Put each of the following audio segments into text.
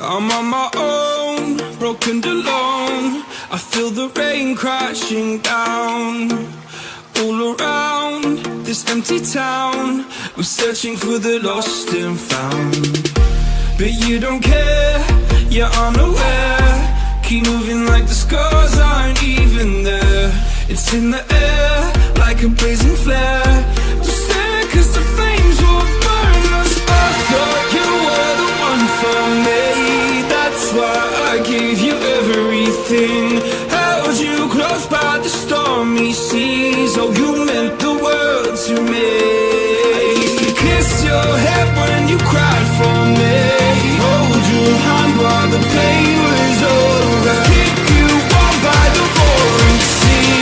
I'm on my own, broken and alone. I feel the rain crashing down all around this empty town. I'm searching for the lost and found, but you don't care, you're unaware. Keep moving like the scars aren't even there. It's in the air like a blazing flare. Just stare, cause the flames will burn us. I thought you were the one for me. That's why I gave you everything. Held you close by the stormy seas. Oh, you meant the world to me. I used to kiss your head when you cried for me. Hold your hand while the pain was over. Keep you warm by the roaring sea.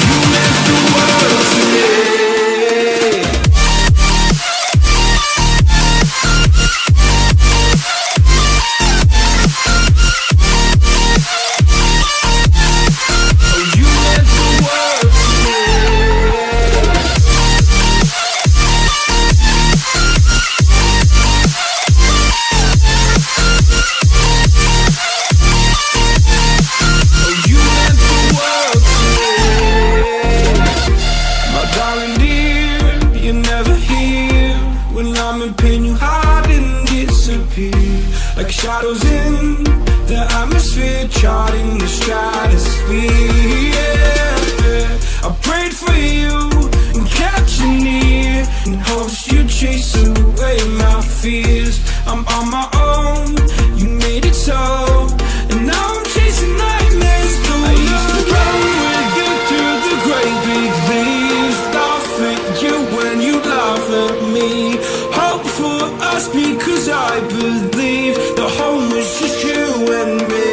You meant the world to me. Like shadows in the atmosphere, charting the stratosphere. Yeah. I prayed for you and kept you near in hopes you'd chase away my fears. I'm on my own, you made it so, and now I'm chasing nightmares through. I used to run with you through the great big leaves, laugh at you when you laugh at me. Hope for us because I believe the home was just you and me.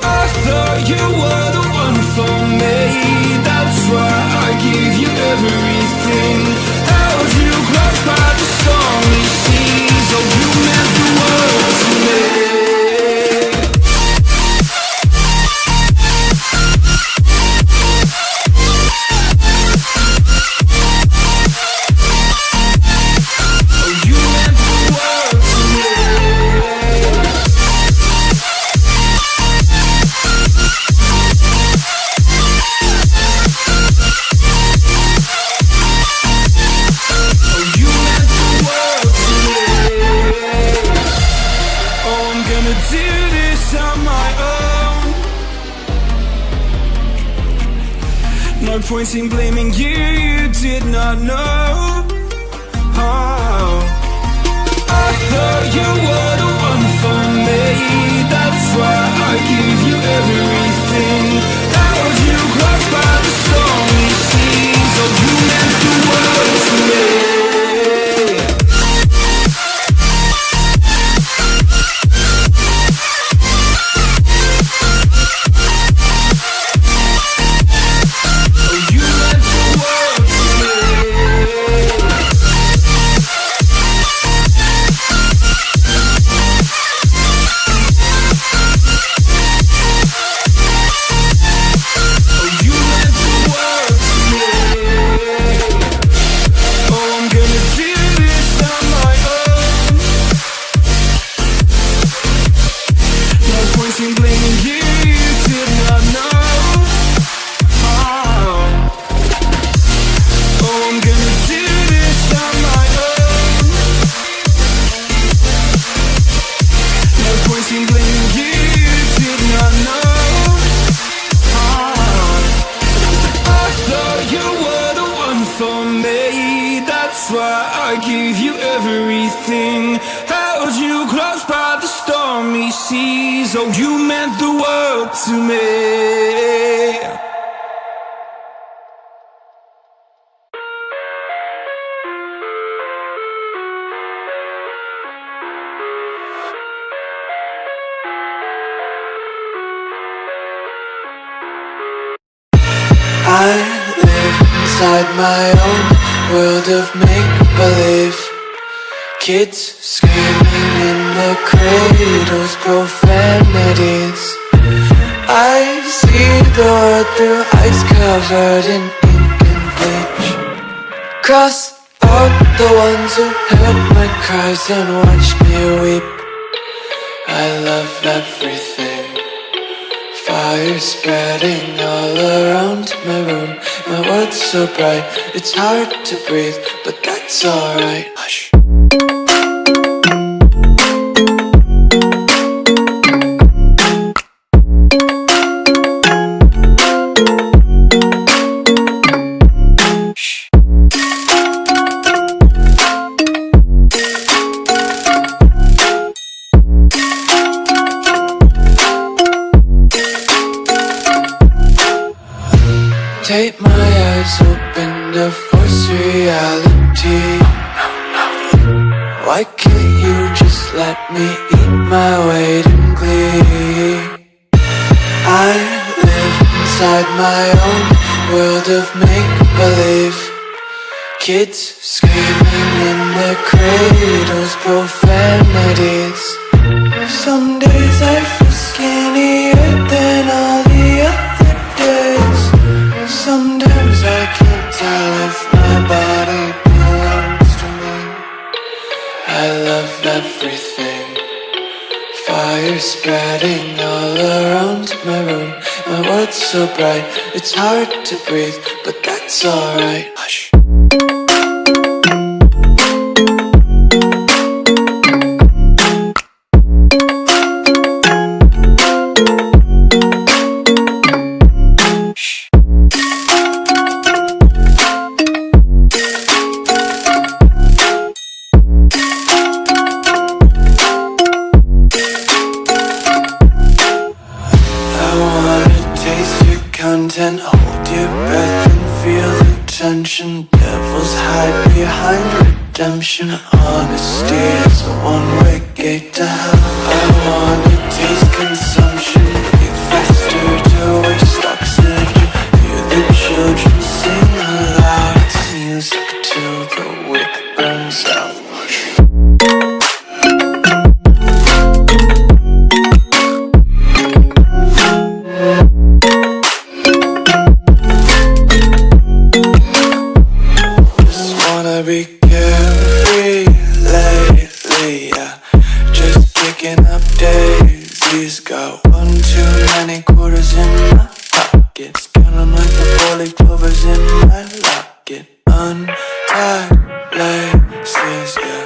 I thought you were the one for me. That's why I gave you everything. Held you close by the stormy seas. Oh, you meant the world to me. No point in blaming you, you did not know. Oh. I thought you were the one for me. That's why I gave you everything. Held you close by the stormy seas. Oh, you meant the world to me. Oh, you meant the world to me. I live inside my own world of make-believe. Kids screaming in the cradles, profanities. I see the world through ice covered in ink and bleach. Cross out the ones who heard my cries and watched me weep. I love everything. Fire spreading all around my room. My world's so bright, it's hard to breathe, but that's alright. Hush. Take my eyes open to force reality. Why can't you just let me eat my weight in glee? I live inside my own world of make-believe. Kids screaming in their cradles, profanities. Some days I feel skinnier than all the other days. Sometimes I can't tell if my body belongs to me. I love everything. Fire spreading all around my room. My world's so bright, it's hard to breathe, but that's alright. Hush. Content, hold your breath and feel the tension. Devils hide behind redemption. Honesty is a one-way gate to hell. I wanna taste consumption, breathe faster to waste oxygen. Hear the children sing aloud. It's music till the wick burns out. Be carefree lately, yeah. Just picking up daisies. Got one too many quarters in my pockets. Count 'em like the 4-leaf clovers in my locket. Untied laces, yeah.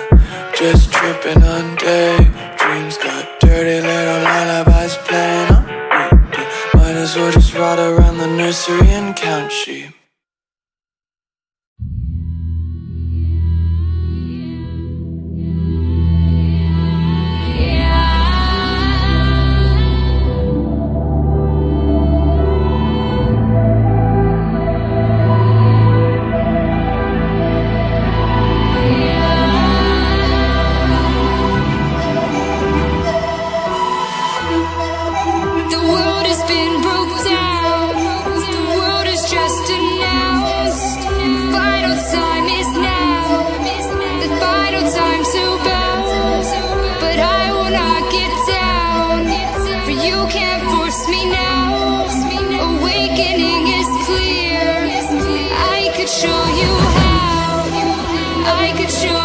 Just tripping on daydreams. Got dirty little lullabies playing on repeat. Might as well just ride around the nursery and count sheep. Show you how I could show